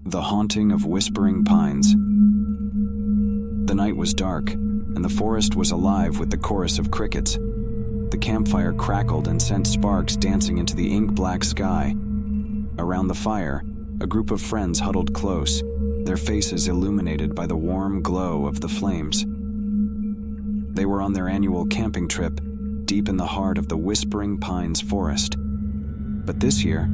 The Haunting of Whispering Pines. The night was dark, and the forest was alive with the chorus of crickets. The campfire crackled and sent sparks dancing into the ink-black sky. Around the fire, a group of friends huddled close, their faces illuminated by the warm glow of the flames. They were on their annual camping trip, deep in the heart of the Whispering Pines forest. But this year,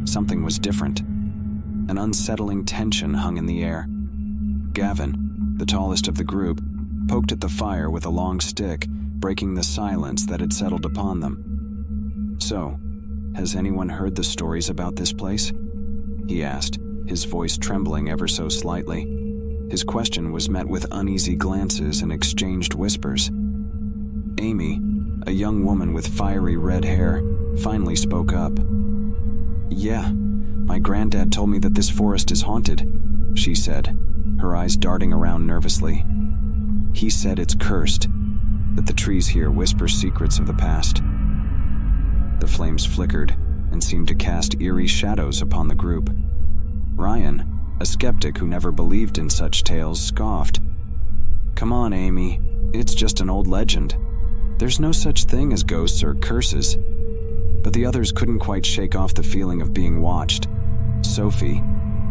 something was different. An unsettling tension hung in the air. Gavin, the tallest of the group, poked at the fire with a long stick, breaking the silence that had settled upon them. "So, has anyone heard the stories about this place?" he asked, his voice trembling ever so slightly. His question was met with uneasy glances and exchanged whispers. Amy, a young woman with fiery red hair, finally spoke up. "Yeah, my granddad told me that this forest is haunted," she said, her eyes darting around nervously. "He said it's cursed, that the trees here whisper secrets of the past." The flames flickered and seemed to cast eerie shadows upon the group. Ryan, a skeptic who never believed in such tales, scoffed. "Come on, Amy, it's just an old legend. There's no such thing as ghosts or curses." But the others couldn't quite shake off the feeling of being watched. Sophie,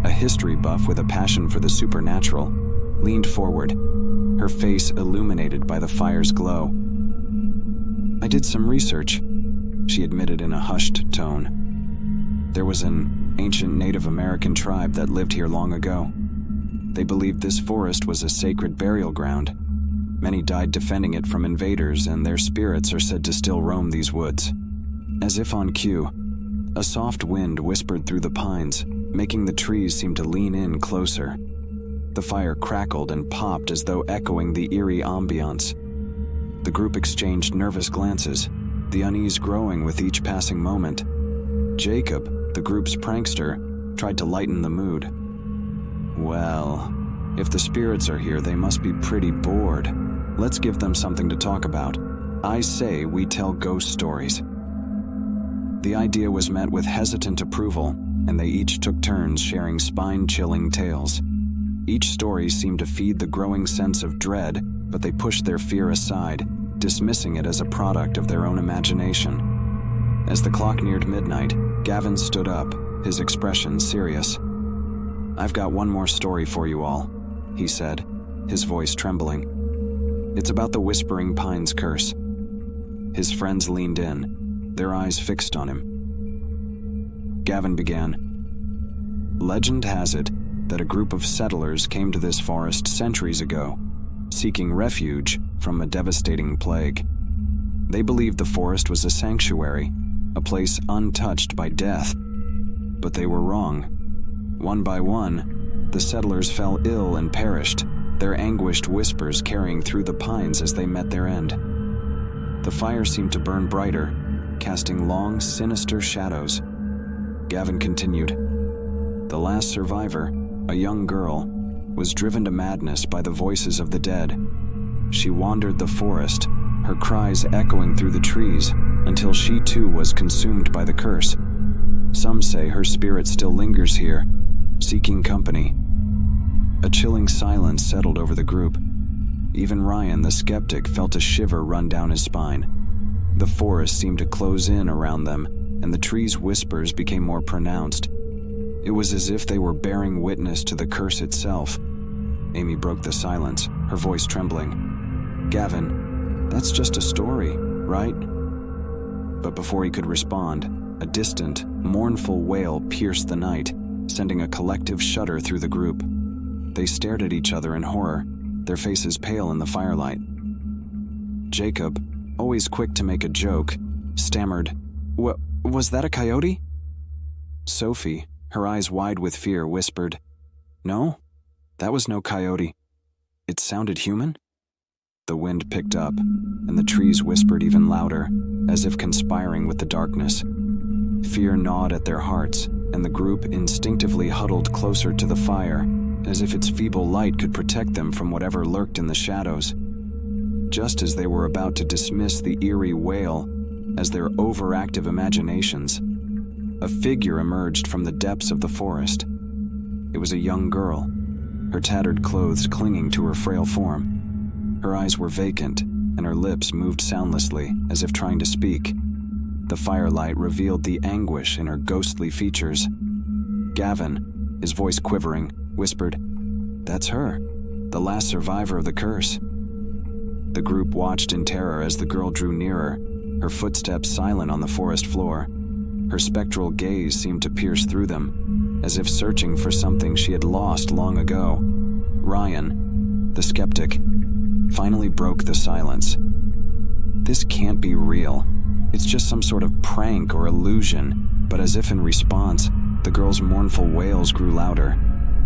a history buff with a passion for the supernatural, leaned forward, her face illuminated by the fire's glow. "I did some research," she admitted in a hushed tone. "There was an ancient Native American tribe that lived here long ago. They believed this forest was a sacred burial ground. Many died defending it from invaders, and their spirits are said to still roam these woods." As if on cue, a soft wind whispered through the pines, making the trees seem to lean in closer. The fire crackled and popped as though echoing the eerie ambiance. The group exchanged nervous glances, the unease growing with each passing moment. Jacob, the group's prankster, tried to lighten the mood. "Well, if the spirits are here, they must be pretty bored. Let's give them something to talk about. I say we tell ghost stories." The idea was met with hesitant approval, and they each took turns sharing spine-chilling tales. Each story seemed to feed the growing sense of dread, but they pushed their fear aside, dismissing it as a product of their own imagination. As the clock neared midnight, Gavin stood up, his expression serious. "I've got one more story for you all," he said, his voice trembling. "It's about the Whispering Pines curse." His friends leaned in, their eyes fixed on him. Gavin began. "Legend has it that a group of settlers came to this forest centuries ago, seeking refuge from a devastating plague. They believed the forest was a sanctuary, a place untouched by death. But they were wrong. One by one, the settlers fell ill and perished, their anguished whispers carrying through the pines as they met their end. The fire seemed to burn brighter, casting long, sinister shadows. Gavin continued. The last survivor, a young girl, was driven to madness by the voices of the dead. She wandered the forest, her cries echoing through the trees, until she too was consumed by the curse. Some say her spirit still lingers here, seeking company. A chilling silence settled over the group. Even Ryan, the skeptic, felt a shiver run down his spine. The forest seemed to close in around them, and the trees' whispers became more pronounced. It was as if they were bearing witness to the curse itself. Amy broke the silence, her voice trembling. "Gavin, that's just a story, right?" But before he could respond, a distant, mournful wail pierced the night, sending a collective shudder through the group. They stared at each other in horror, their faces pale in the firelight. Jacob, always quick to make a joke, stammered, Was that a coyote?" Sophie, her eyes wide with fear, whispered, "No, that was no coyote. It sounded human." The wind picked up, and the trees whispered even louder, as if conspiring with the darkness. Fear gnawed at their hearts, and the group instinctively huddled closer to the fire, as if its feeble light could protect them from whatever lurked in the shadows. Just as they were about to dismiss the eerie wail as their overactive imaginations, a figure emerged from the depths of the forest. It was a young girl, her tattered clothes clinging to her frail form. Her eyes were vacant, and her lips moved soundlessly, as if trying to speak. The firelight revealed the anguish in her ghostly features. Gavin, his voice quivering, whispered, "That's her, the last survivor of the curse." The group watched in terror as the girl drew nearer, her footsteps silent on the forest floor. Her spectral gaze seemed to pierce through them, as if searching for something she had lost long ago. Ryan, the skeptic, finally broke the silence. "This can't be real. It's just some sort of prank or illusion." But as if in response, the girl's mournful wails grew louder,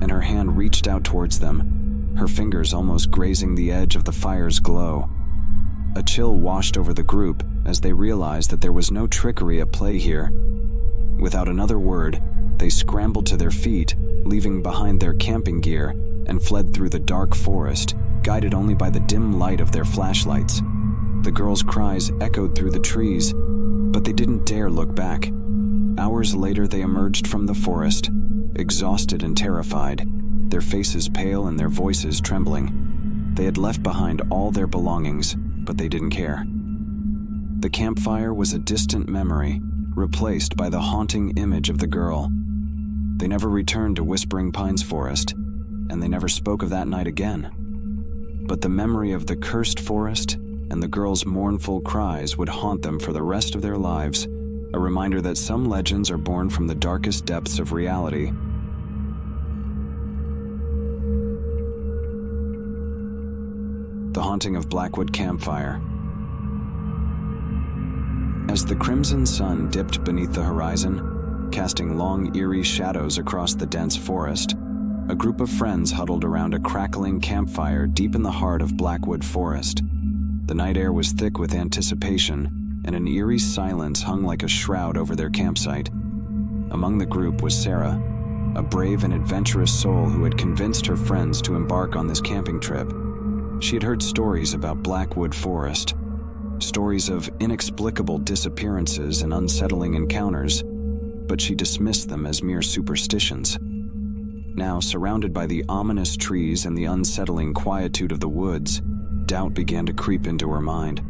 and her hand reached out towards them, her fingers almost grazing the edge of the fire's glow. A chill washed over the group as they realized that there was no trickery at play here. Without another word, they scrambled to their feet, leaving behind their camping gear, and fled through the dark forest, guided only by the dim light of their flashlights. The girls' cries echoed through the trees, but they didn't dare look back. Hours later, they emerged from the forest, exhausted and terrified, their faces pale and their voices trembling. They had left behind all their belongings, but they didn't care. The campfire was a distant memory, replaced by the haunting image of the girl. They never returned to Whispering Pines Forest, and they never spoke of that night again. But the memory of the cursed forest and the girl's mournful cries would haunt them for the rest of their lives, a reminder that some legends are born from the darkest depths of reality. The Haunting of Blackwood Campfire. As the crimson sun dipped beneath the horizon, casting long, eerie shadows across the dense forest, a group of friends huddled around a crackling campfire deep in the heart of Blackwood Forest. The night air was thick with anticipation, and an eerie silence hung like a shroud over their campsite. Among the group was Sarah, a brave and adventurous soul who had convinced her friends to embark on this camping trip. She had heard stories about Blackwood Forest, stories of inexplicable disappearances and unsettling encounters, but she dismissed them as mere superstitions. Now, surrounded by the ominous trees and the unsettling quietude of the woods, doubt began to creep into her mind.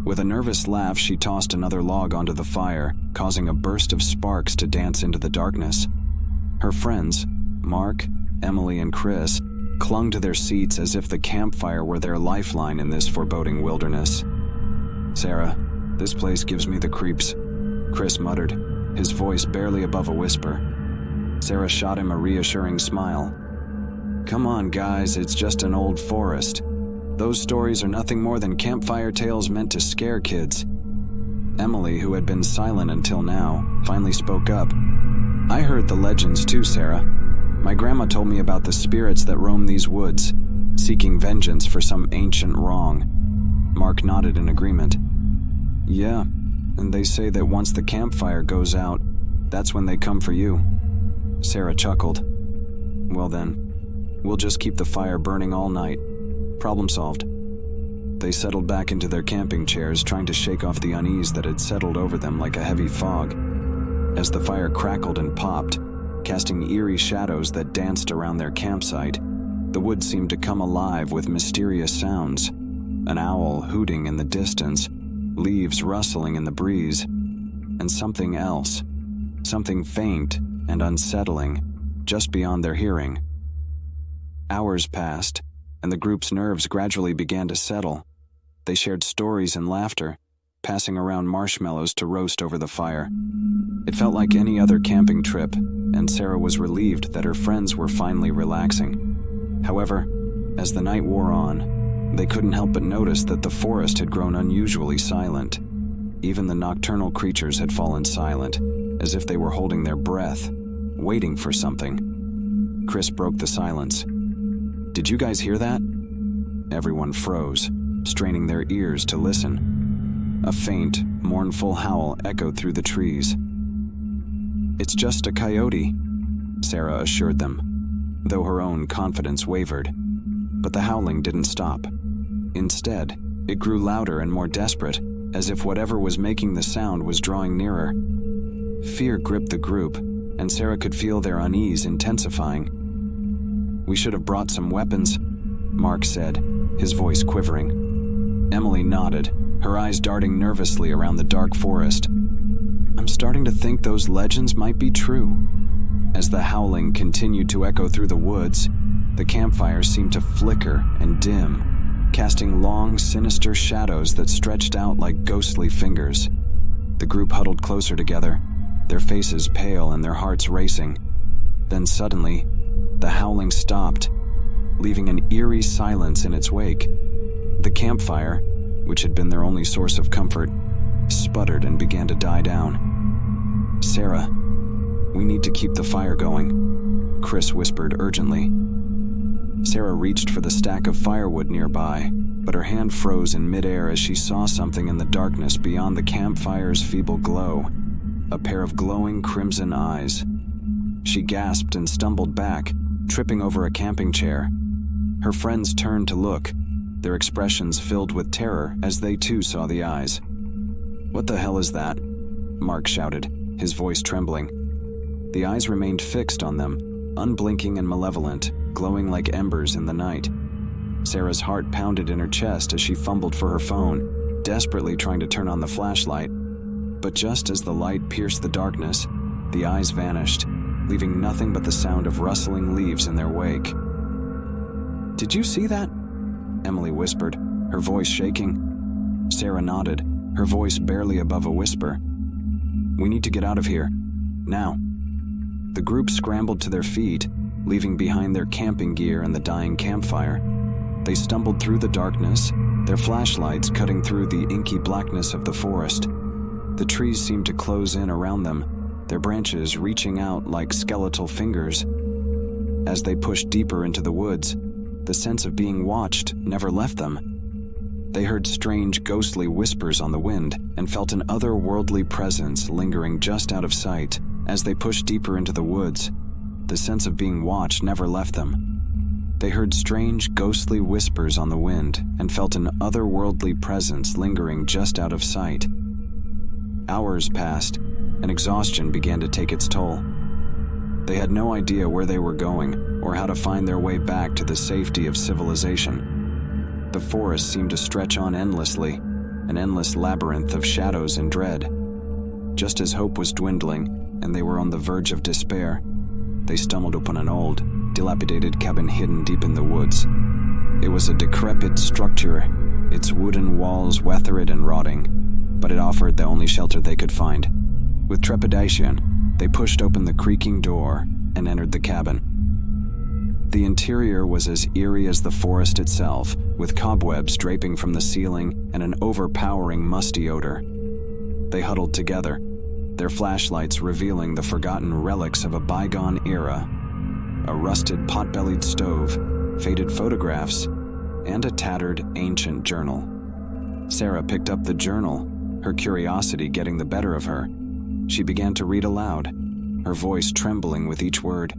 With a nervous laugh, she tossed another log onto the fire, causing a burst of sparks to dance into the darkness. Her friends, Mark, Emily, and Chris, clung to their seats as if the campfire were their lifeline in this foreboding wilderness. "Sarah, this place gives me the creeps," Chris muttered, his voice barely above a whisper. Sarah shot him a reassuring smile. "Come on, guys, it's just an old forest. Those stories are nothing more than campfire tales meant to scare kids." Emily, who had been silent until now, finally spoke up. "I heard the legends too, Sarah. My grandma told me about the spirits that roam these woods, seeking vengeance for some ancient wrong." Mark nodded in agreement. "Yeah, and they say that once the campfire goes out, that's when they come for you." Sarah chuckled. "Well then, we'll just keep the fire burning all night. Problem solved." They settled back into their camping chairs, trying to shake off the unease that had settled over them like a heavy fog. As the fire crackled and popped, casting eerie shadows that danced around their campsite, the woods seemed to come alive with mysterious sounds. An owl hooting in the distance, leaves rustling in the breeze, and something else, something faint and unsettling, just beyond their hearing. Hours passed, and the group's nerves gradually began to settle. They shared stories and laughter, passing around marshmallows to roast over the fire. It felt like any other camping trip, and Sarah was relieved that her friends were finally relaxing. However, as the night wore on, they couldn't help but notice that the forest had grown unusually silent. Even the nocturnal creatures had fallen silent, as if they were holding their breath, waiting for something. Chris broke the silence. "Did you guys hear that?" Everyone froze, straining their ears to listen. A faint, mournful howl echoed through the trees. "It's just a coyote," Sarah assured them, though her own confidence wavered. But the howling didn't stop. Instead, it grew louder and more desperate, as if whatever was making the sound was drawing nearer. Fear gripped the group, and Sarah could feel their unease intensifying. "We should have brought some weapons," Mark said, his voice quivering. Emily nodded, her eyes darting nervously around the dark forest. "I'm starting to think those legends might be true." As the howling continued to echo through the woods, the campfire seemed to flicker and dim, casting long, sinister shadows that stretched out like ghostly fingers. The group huddled closer together, their faces pale and their hearts racing. Then suddenly, the howling stopped, leaving an eerie silence in its wake. The campfire, which had been their only source of comfort, sputtered and began to die down. "Sarah, we need to keep the fire going," Chris whispered urgently. Sarah reached for the stack of firewood nearby, but her hand froze in midair as she saw something in the darkness beyond the campfire's feeble glow, a pair of glowing crimson eyes. She gasped and stumbled back, tripping over a camping chair. Her friends turned to look, their expressions filled with terror as they too saw the eyes. "What the hell is that?" Mark shouted, his voice trembling. The eyes remained fixed on them, unblinking and malevolent, glowing like embers in the night. Sarah's heart pounded in her chest as she fumbled for her phone, desperately trying to turn on the flashlight. But just as the light pierced the darkness, the eyes vanished, leaving nothing but the sound of rustling leaves in their wake. "Did you see that?" Emily whispered, her voice shaking. Sarah nodded, her voice barely above a whisper. "We need to get out of here. Now." The group scrambled to their feet, leaving behind their camping gear and the dying campfire. They stumbled through the darkness, their flashlights cutting through the inky blackness of the forest. The trees seemed to close in around them, their branches reaching out like skeletal fingers. As they pushed deeper into the woods, the sense of being watched never left them. They heard strange, ghostly whispers on the wind and felt an otherworldly presence lingering just out of sight. As they pushed deeper into the woods, the sense of being watched never left them. They heard strange, ghostly whispers on the wind and felt an otherworldly presence lingering just out of sight. Hours passed, and exhaustion began to take its toll. They had no idea where they were going or how to find their way back to the safety of civilization. The forest seemed to stretch on endlessly, an endless labyrinth of shadows and dread. Just as hope was dwindling and they were on the verge of despair, they stumbled upon an old, dilapidated cabin hidden deep in the woods. It was a decrepit structure, its wooden walls weathered and rotting, but it offered the only shelter they could find. With trepidation, they pushed open the creaking door and entered the cabin. The interior was as eerie as the forest itself, with cobwebs draping from the ceiling and an overpowering musty odor. They huddled together, their flashlights revealing the forgotten relics of a bygone era: a rusted pot-bellied stove, faded photographs, and a tattered ancient journal. Sarah picked up the journal, her curiosity getting the better of her. She began to read aloud, her voice trembling with each word.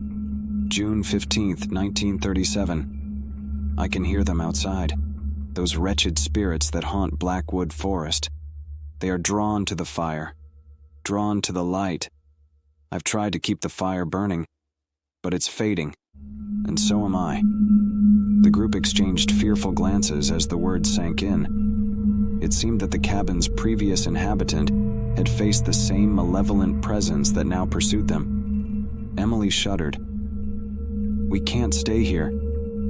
June 15th, 1937. "I can hear them outside, those wretched spirits that haunt Blackwood Forest. They are drawn to the fire, drawn to the light. I've tried to keep the fire burning, but it's fading, and so am I." The group exchanged fearful glances as the words sank in. It seemed that the cabin's previous inhabitant had faced the same malevolent presence that now pursued them. Emily shuddered. "We can't stay here.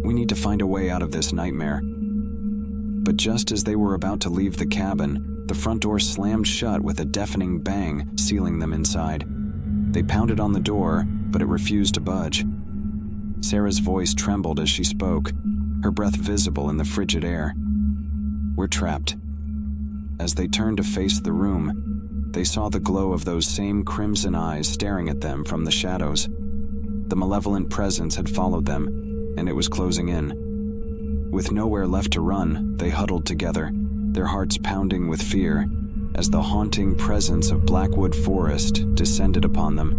We need to find a way out of this nightmare." But just as they were about to leave the cabin, the front door slammed shut with a deafening bang, sealing them inside. They pounded on the door, but it refused to budge. Sarah's voice trembled as she spoke, her breath visible in the frigid air. "We're trapped." As they turned to face the room, they saw the glow of those same crimson eyes staring at them from the shadows. The malevolent presence had followed them, and it was closing in. With nowhere left to run, they huddled together, their hearts pounding with fear, as the haunting presence of Blackwood Forest descended upon them,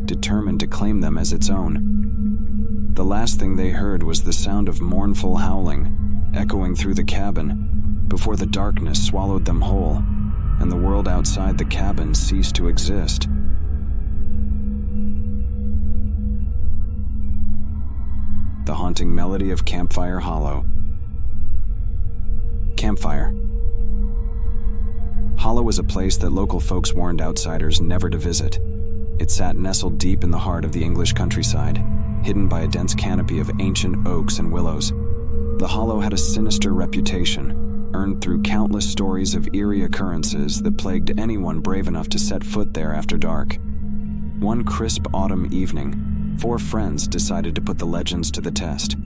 determined to claim them as its own. The last thing they heard was the sound of mournful howling, echoing through the cabin, before the darkness swallowed them whole, and the world outside the cabin ceased to exist. The haunting melody of Campfire Hollow. Campfire. Hollow was a place that local folks warned outsiders never to visit. It sat nestled deep in the heart of the English countryside, hidden by a dense canopy of ancient oaks and willows. The Hollow had a sinister reputation, earned through countless stories of eerie occurrences that plagued anyone brave enough to set foot there after dark. One crisp autumn evening, 4 friends decided to put the legends to the test.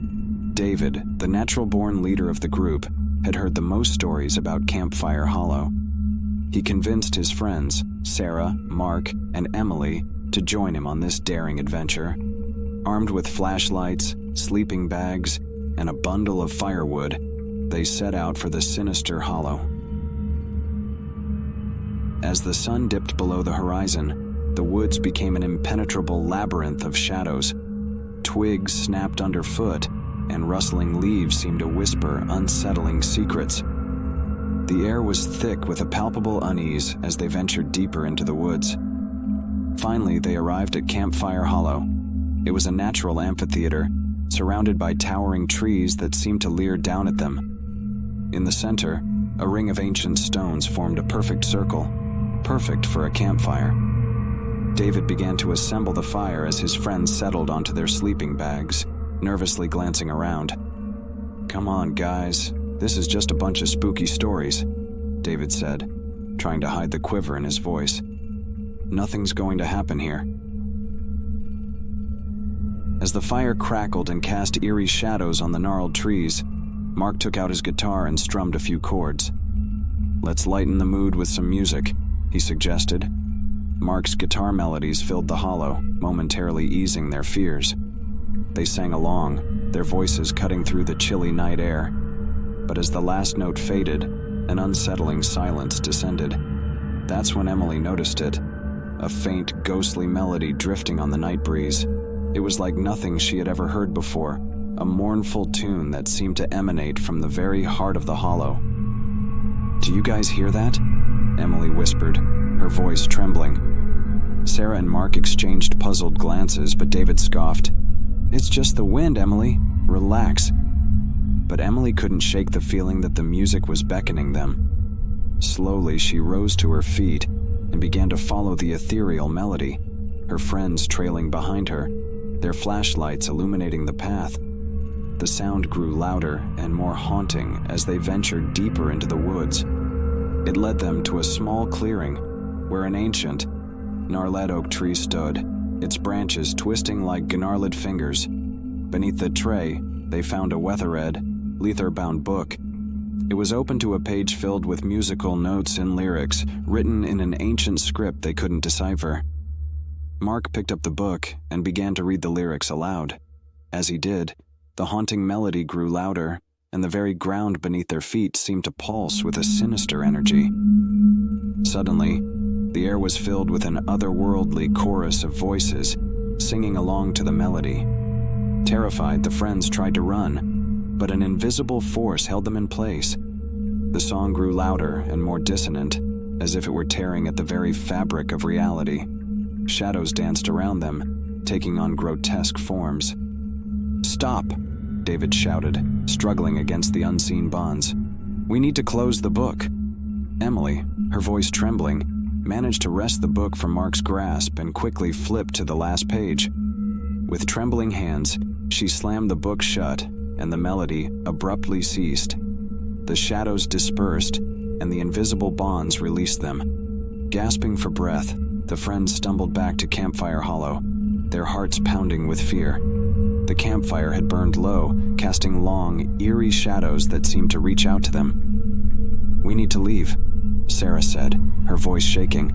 David, the natural-born leader of the group, had heard the most stories about Campfire Hollow. He convinced his friends, Sarah, Mark, and Emily, to join him on this daring adventure. Armed with flashlights, sleeping bags, and a bundle of firewood, they set out for the sinister Hollow. As the sun dipped below the horizon, the woods became an impenetrable labyrinth of shadows. Twigs snapped underfoot, and rustling leaves seemed to whisper unsettling secrets. The air was thick with a palpable unease as they ventured deeper into the woods. Finally, they arrived at Campfire Hollow. It was a natural amphitheater, surrounded by towering trees that seemed to leer down at them. In the center, a ring of ancient stones formed a perfect circle, perfect for a campfire. David began to assemble the fire as his friends settled onto their sleeping bags, nervously glancing around. "Come on, guys. This is just a bunch of spooky stories," David said, trying to hide the quiver in his voice. "Nothing's going to happen here." As the fire crackled and cast eerie shadows on the gnarled trees, Mark took out his guitar and strummed a few chords. "Let's lighten the mood with some music," he suggested. Mark's guitar melodies filled the hollow, momentarily easing their fears. They sang along, their voices cutting through the chilly night air. But as the last note faded, an unsettling silence descended. That's when Emily noticed it, a faint, ghostly melody drifting on the night breeze. It was like nothing she had ever heard before, a mournful tune that seemed to emanate from the very heart of the hollow. "Do you guys hear that?" Emily whispered, her voice trembling. Sarah and Mark exchanged puzzled glances, but David scoffed. "It's just the wind, Emily. Relax." But Emily couldn't shake the feeling that the music was beckoning them. Slowly, she rose to her feet and began to follow the ethereal melody, her friends trailing behind her, their flashlights illuminating the path. The sound grew louder and more haunting as they ventured deeper into the woods. It led them to a small clearing where an ancient, gnarled oak tree stood, its branches twisting like gnarled fingers. Beneath the tray, they found a weather-red, leather-bound book. It was open to a page filled with musical notes and lyrics, written in an ancient script they couldn't decipher. Mark picked up the book and began to read the lyrics aloud. As he did, the haunting melody grew louder, and the very ground beneath their feet seemed to pulse with a sinister energy. Suddenly, the air was filled with an otherworldly chorus of voices, singing along to the melody. Terrified, the friends tried to run, but an invisible force held them in place. The song grew louder and more dissonant, as if it were tearing at the very fabric of reality. Shadows danced around them, taking on grotesque forms. "Stop!" David shouted, struggling against the unseen bonds. "We need to close the book." Emily, her voice trembling, managed to wrest the book from Mark's grasp and quickly flipped to the last page. With trembling hands, she slammed the book shut, and the melody abruptly ceased. The shadows dispersed, and the invisible bonds released them. Gasping for breath, the friends stumbled back to Campfire Hollow, their hearts pounding with fear. The campfire had burned low, casting long, eerie shadows that seemed to reach out to them. "We need to leave," Sarah said, her voice shaking.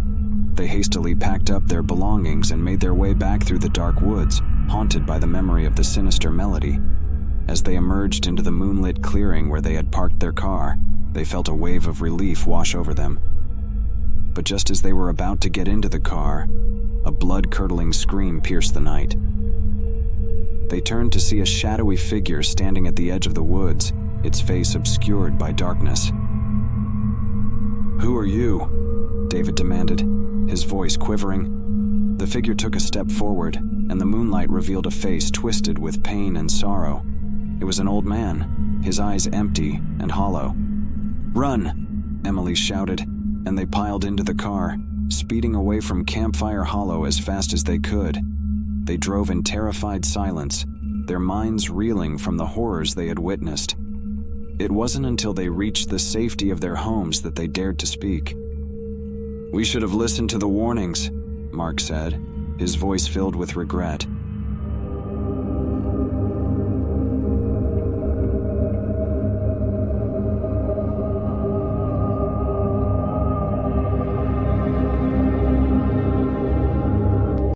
They hastily packed up their belongings and made their way back through the dark woods, haunted by the memory of the sinister melody. As they emerged into the moonlit clearing where they had parked their car, they felt a wave of relief wash over them. But just as they were about to get into the car, a blood-curdling scream pierced the night. They turned to see a shadowy figure standing at the edge of the woods, its face obscured by darkness. "Who are you?" David demanded, his voice quivering. The figure took a step forward, and the moonlight revealed a face twisted with pain and sorrow. It was an old man, his eyes empty and hollow. "Run!" Emily shouted, and they piled into the car, speeding away from Campfire Hollow as fast as they could. They drove in terrified silence, their minds reeling from the horrors they had witnessed. It wasn't until they reached the safety of their homes that they dared to speak. "We should have listened to the warnings," Mark said, his voice filled with regret.